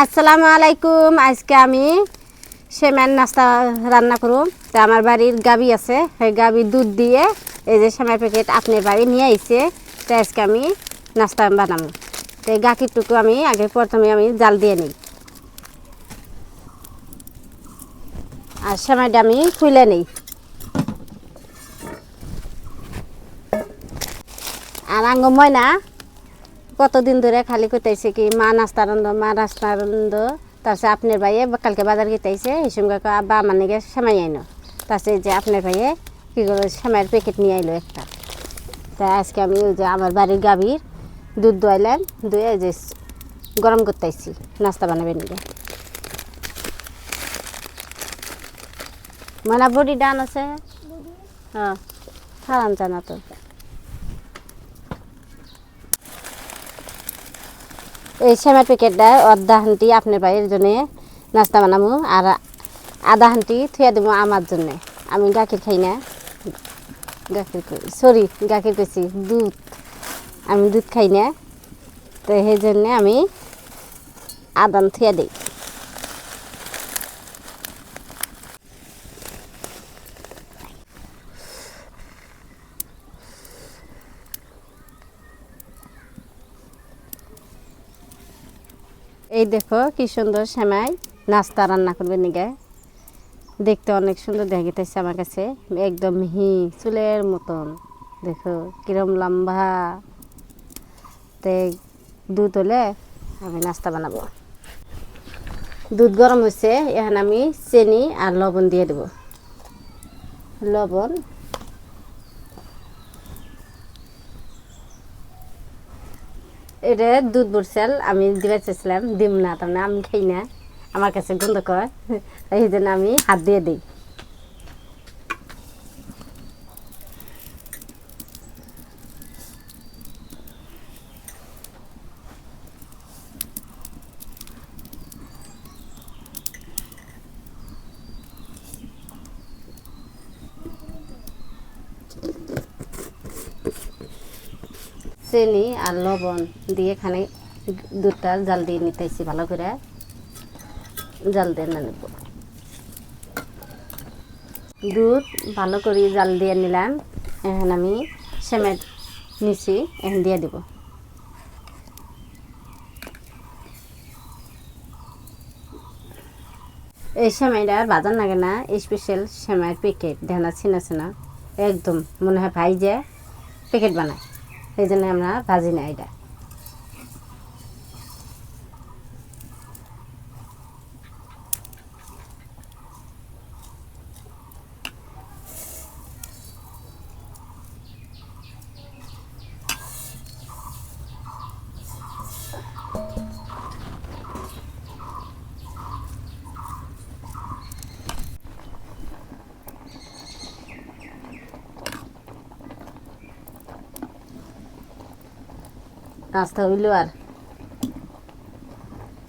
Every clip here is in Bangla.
আসসালামু আলাইকুম। আজকে আমি সেমাই নাস্তা রান্না করব। তো আমার বাড়ির গাবি আছে, সেই গাবির দুধ দিয়ে এই যে সেমাই প্যাকেট আপনার বাড়ি নিয়ে আইছে। তো আজকে আমি নাস্তা বানাবো। তো এই গাখিরটুকু আমি আগে প্রথমে আমি জাল দিয়ে নিই, আর সেমাইটা আমি খুলে নিই। আর আঙ্গ ময়না কতদিন ধরে খালি করতেছে কি মা নাস্তা রান্ধ। তারপরে আপনার ভাইয়ে কালকে বাজার গেতেছে, এই সময় আব্বা আমার নিকে সেমাই আইনো। তারপরে যে আপনার ভাইয়ে কী করে সেমাইয়ের প্যাকেট নিয়ে আইলো একটা। তাই আজকে আমি ওই যে আমার বাড়ির গাভীর দুধ দোয়াইলাম, দুয়ে যে গরম করতেছি নাস্তা বানাবেন নিকে। মানে বডি ডান আছে, হ্যাঁ খারাপ জানা তো। এই সেমাই প্যাকেটটা অর্ধা হান্টি আপনার ভাইয়ের জন্যে নাস্তা বানাবো, আর আধা হান্টি থুয়া দেবো আমার জন্যে। আমি গাখির খাই না, গাখির কইছি দুধ, আমি দুধ খাই না। তো সেই জন্যে আমি আদান থুয়া দিই। এই দেখো কি সুন্দর সেমাই নাস্তা রান্না করবেন নিগে, দেখতে অনেক সুন্দর দেখাইতেছে আমার কাছে, একদম মিহি চুলের মতন। দেখো কিরম লম্বা। তে দুধ হলে আমি নাস্তা বানাবো। দুধ গরম হয়েছে, এখন আমি চিনি আর লবণ দিয়ে দেব। লবণ, এটা দুধ বরসাল আমি দিতে চাইছিলাম, দিম না, তার মানে আমি খাই না, আমার কাছে গন্ধ কর, এই জন্য আমি হাত দিয়ে দিই। চিনি আর লবণ দিয়ে এখানে দুধটা জাল দিয়ে নিতেছি, ভালো করে জাল দিয়ে না নেব। দুধ ভালো করে জাল দিয়ে নিলাম, এখন আমি সেমাই নিছি, এখন দিয়ে দেব। এই সেমাইটা বাজার লাগে না, স্পেশাল সেমাইয়ের প্যাকেট দেনা ছিনা একদম মনে হয় ভাই যে প্যাকেট বানায়, এই জন্য আমরা ভাজি না এটা। নাস্তা হইল, আর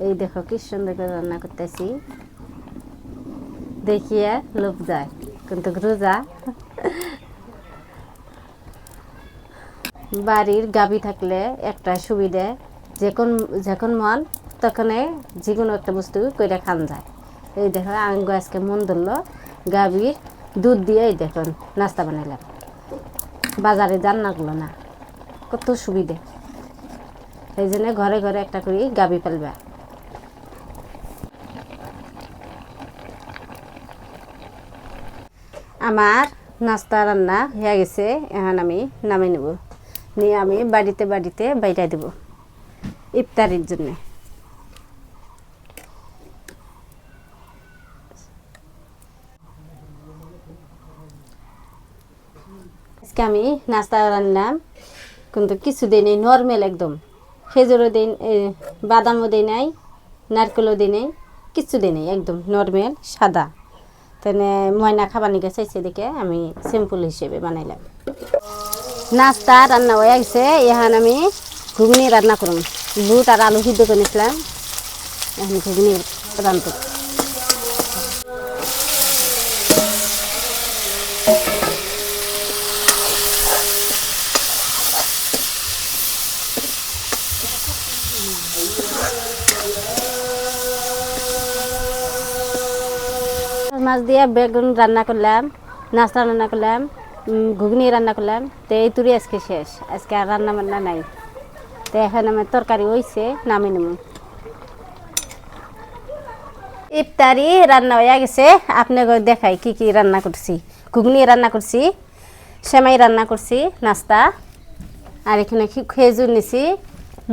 এই দেখো কি সুন্দর করে রান্না করতেছি, দেখিয়ে লোভ যায়, কিন্তু রোজা। বাড়ির গাভী থাকলে একটা সুবিধে, যখন মন তখন যে কোনো একটা বস্তু কইরা খান যায়। এই দেখো আঙ্গ আজকে মন ধরলো গাভীর দুধ দিয়ে এই দেখুন নাস্তা বানাইলাম, বাজারে যান লাগলো না, কত সুবিধে। এই জন্য ঘরে ঘরে একটা করে গাভী পালবা। আমার নাস্তা রান্না হয়ে গেছে, এখন আমি নামিয়ে নেব, নিয়ে আমি বাড়িতে বাইরে দেব ইফতারির জন্য। আজকে আমি নাস্তা রান্নাম, কিন্তু কিছু দিই নেই, নর্মাল একদম, খেজুরও দিই, বাদামও দিই নাই, নারকেলও দিই নাই, কিছু দিই নেই, একদম নর্মাল সাদা। তাহলে ময়না খাবার নিকে চাইছে দেখে আমি সিম্পল হিসেবে বানাইলাম। নাস্তা রান্না হয়ে গেছে, এখন আমি ঘুগনি রান্না করুন। বুট আর আলু সিদ্ধ করে নিয়েছিলাম, এখন ঘুগনি রান্না। মাছ দিয়ে বেগুন রান্না করলাম, নাস্তা রান্না করলাম, ঘুগনি রান্না করলাম। তো এই তুরি আজকে শেষ, আজকে আর রান্না বান্না নাই। তো এখন আমার তরকারি হয়েছে, নামে নেব। ইফতারি রান্না হয়ে গেছে, আপনাকে দেখাই কি কি রান্না করছি। ঘুগনি রান্না করছি, সেমাই রান্না করছি নাস্তা, আর এখানে খেজুর নিছি,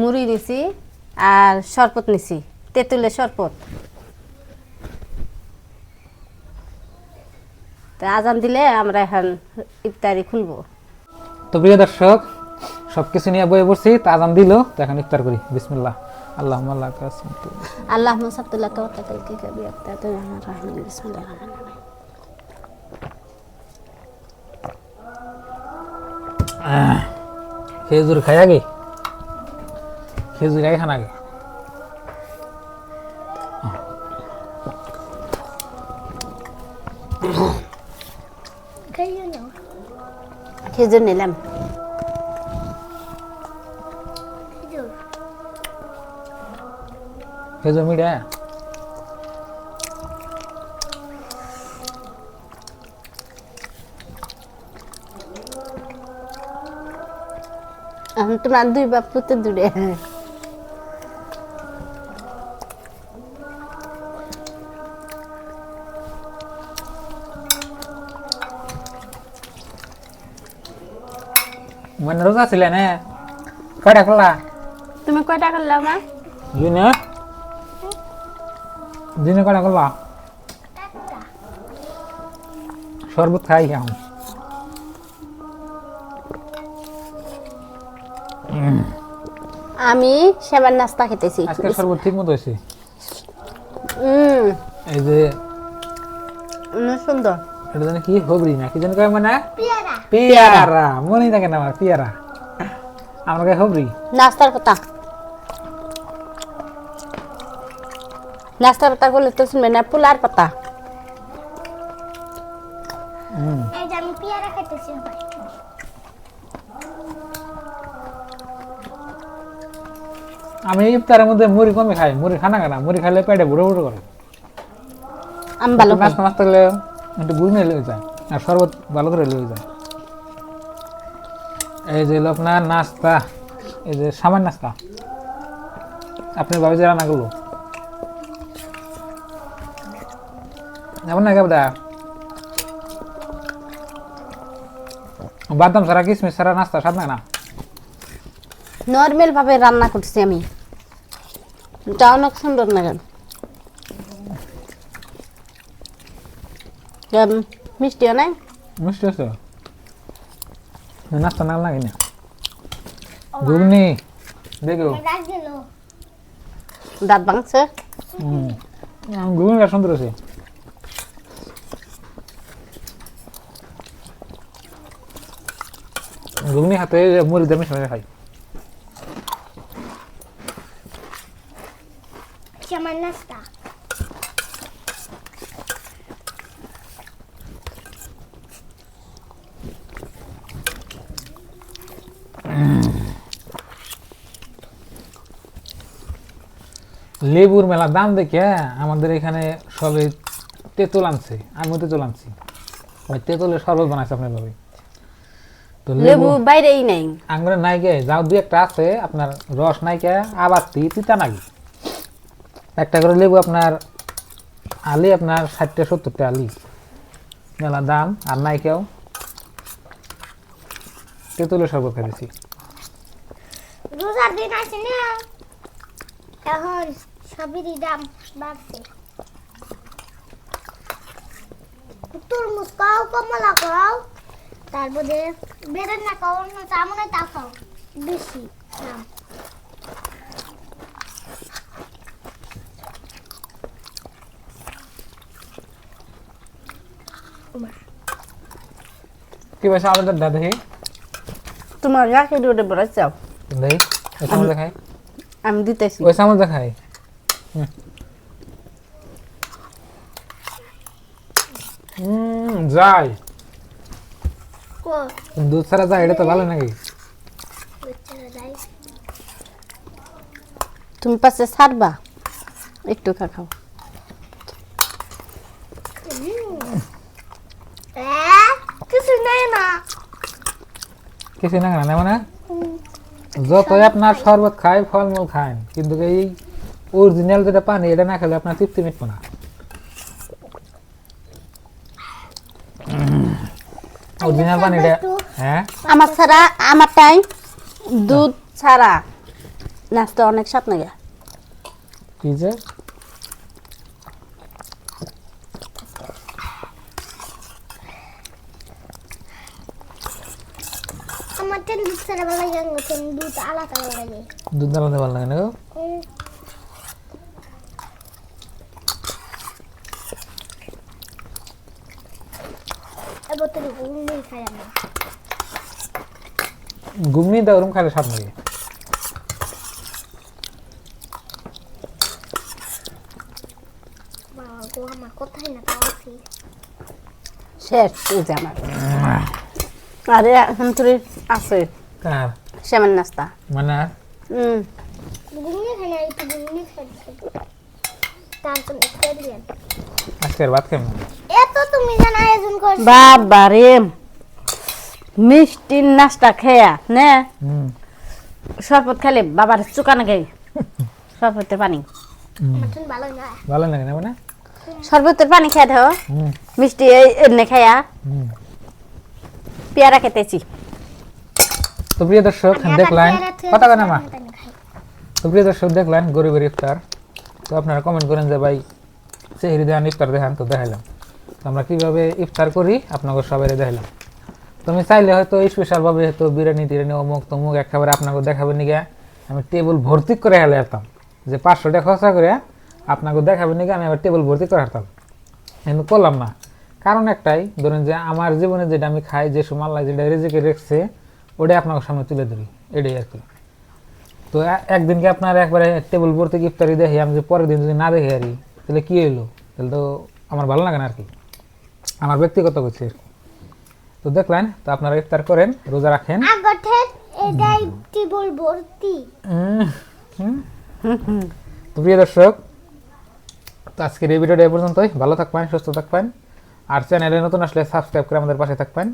মুড়ি নিছি, আর শরবত নিছি, তেঁতুলের শরবত। তো আজান দিলে আমরা এখন ইফতারি খুলবো। তো প্রিয় দর্শক, সবকিছু নিয়ে বয়ে পড়ছি, তো আজান দিল, তো এখন ইফতার করি। বিসমিল্লাহ। আল্লাহুম্মা লাকা আসসালাতু আল্লাহুম্মা সাল্লি আলা তাওয়াক্কালতুকা বিয়াদাতির রহমানির বিসমিল্লাহির রহমানির রহিম। খেজুর খাই আগে, খেজুর আগে খান আগে। খেজুর নিলাম। খেজুর মিঠা। এখন তোমার দুই বাপ পুতে দূরে। মানে রোজা ছিলে না? কয়টা করলা? তুমি কয়টা করলাম মা? দিনে দিনে কয়টা করলা? শরবত খাই এখন। আমি সেবার নাস্তা খেতেছি। আজকে শরবত ঠিক মতো হয়েছে। এই যে সুন্দর, এটা জানি কি হবরি না কি জানি কয়, মানে পেয়ারা। মনে থাকে না আমার, পেয়ারা। আমার কাছে হবরি। নাস্তার কথা, নাস্তার পাতা বলে তো শুনবে না, পোলার পাতা। আমি পেয়ারা খেতেছি। আমি ইফতারের মধ্যে মুড়ি কমে খাই, মুড়ি খানা খানা, মুড়ি খাইলে পেটে বুড়ো বুড়ো করে। আমি ভালো খাই। নাস্তা নাস্তা করলে একটু গুড় নিয়ে লেগে যায়, আর শরবত ভালো করে লেগে যায়। এই যে হলো আপনার নাস্তা, এই যে সামান্য নাস্তা আপনি ভাবে যে রান্না করলো এমন না কেবদা বাদাম ছাড়া কিশমিশ ছাড়া নাস্তা স্বাদ না। নর্মাল ভাবে রান্না করছি আমি, এটা অনেক সুন্দর লাগে। মিষ্টিও নাই, মিষ্টি আছে, নাস্তা না লাগে না। ঘুগনি দেখো, দাঁত ভাঙছে। ঘুগনিটা সুন্দর আছে। ঘুগনি হাতে মুড়ি দিয়ে মিশিয়ে খাই। আমার নাস্তা লেবুর মেলা দাম দেখে আমাদের এখানে সবে তেঁতুল আনছে, আমিও তেঁতুল আনছি। তেঁতুলের শরবত বানাইছে আপনার ভাবে। তো লেবু বাইরেই নাই, আঙুরের নাইকে যাও দুই একটা আছে আপনার রস নাইকে, আবার তিতা নাকি একটা করে লেবু আপনার আলি আপনার 60-70 আলি, মেলা দাম। আর নাইকেও তেঁতুলের শরবত খাইছি। রোজার দিন আছে না, এখন সবেরই দাম বাড়ছে। তরমুজ খাও, কমলা খাও, তারপরে বেদানা খাও, অন্য চামড়া তা খাও, বেশি দাম। কি ভাই আমাদের দাদা হে তোমার রাখি রোডে বড় চাও দেই, ওই চামচ দেখাই, আমি দিতেছি। ওই চামচ দেখাই। যাই দুধ ছাড়া যায়, এটা তো ভালো নাকি? তুমি পাশে ছাড়বা একটু খাও। কিছু নেই না কিছু না না মানে যতই আপনার শরবত খায় ফলমূল খান কিন্তু এই অরিজিনাল যেটা পানি এটা না খেলে আপনার তৃপ্তি মিটবে না। অরিজিনাল পানিটা হ্যাঁ আমার ছাড়া আমারটাই দুধ ছাড়া নাস্তা অনেক স্বাদ লাগে। কি যে আমার তেল দুধ ছাড়া ভালো লাগে তেল দুধ আলাদা ভালো লাগে দুধ জ্বালাতে ভালো লাগে না গো? এবার তো ঘুমনি খাই আমি ঘুমনি তো ওরকম খাইলে স্বাদ লাগে। বাবা গো আমার কোথায় না খাওয়াছি শেষ হয়েছে আমার। আরে এখন তুই আছে কার সেমাই নাস্তা। মানে ঘুমনি খাই না একটু ঘুমনি খাইছি তার জন্য খেয়ে দিলেন আজকের ভাত কেমন? এত তুমি জান আয়োজন করছো বাবা রে মিষ্টি নাস্তা খেয়া নে শরবত খেলে বাবার চুকানো গে শরবতের পানি আমার জন্য ভালো না ভালো লাগে না মানে শরবতের পানি খেয়ে দাও মিষ্টি এনে খায়া পেয়ারা খেতেছি। তো প্রিয় দর্শক দেখলেন কথা কেন মা তো প্রিয় দর্শক দেখলেন গরিবের ইফতার। তো আপনারা কমেন্ট করেন যে ভাই সেহরি দেখান ইফতার দেখান, তো দেখাইলাম। তো আমরা কীভাবে ইফতার করি আপনাকে সবাই দেখাইলাম। তো আমি চাইলে হয়তো স্পেশালভাবে হয়তো বিরিয়ানি টিরিয়ানি অমুক তমুক একেবারে আপনাকে দেখাবেন নিগে আমি টেবিল ভর্তি করে হেলে যেতাম যে 500 টাকা খরচা করে আপনাকে দেখাবেন নিগে আমি আবার টেবিল ভর্তি করে হারতাম, কিন্তু করলাম না। কারণ একটাই, ধরেন যে আমার জীবনে যেটা আমি খাই, যে সময় আল্লাহ যেটা রেজেকে রেখেছে ওটাই আপনাকে সামনে তুলে ধরি, এটাই আর কি। তো একদিনকে আপনার একবারে টেবিল ভর্তি ইফতারি দেখি, আমি যে পরের দিন যদি না দেখি আর তাহলে কী হইলো, তাহলে তো আমার ভালো লাগে না আর কি, আমার ব্যক্তিগত করছে আর কি। তো দেখলেন, তো আপনারা ইফতার করেন, রোজা রাখেন। আগতে এটাই টেবিল ভর্তি। তো প্রিয় দর্শক, তো আজকের এই ভিডিওটা এই পর্যন্তই। ভালো থাকবেন, সুস্থ থাকবেন, আর চ্যানেলে নতুন আসলে সাবস্ক্রাইব করে আমাদের পাশে থাকবেন,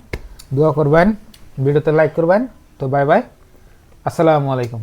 দোয়া করবেন, ভিডিওতে লাইক করবেন। তো বাই বাই, আসসালামু আলাইকুম।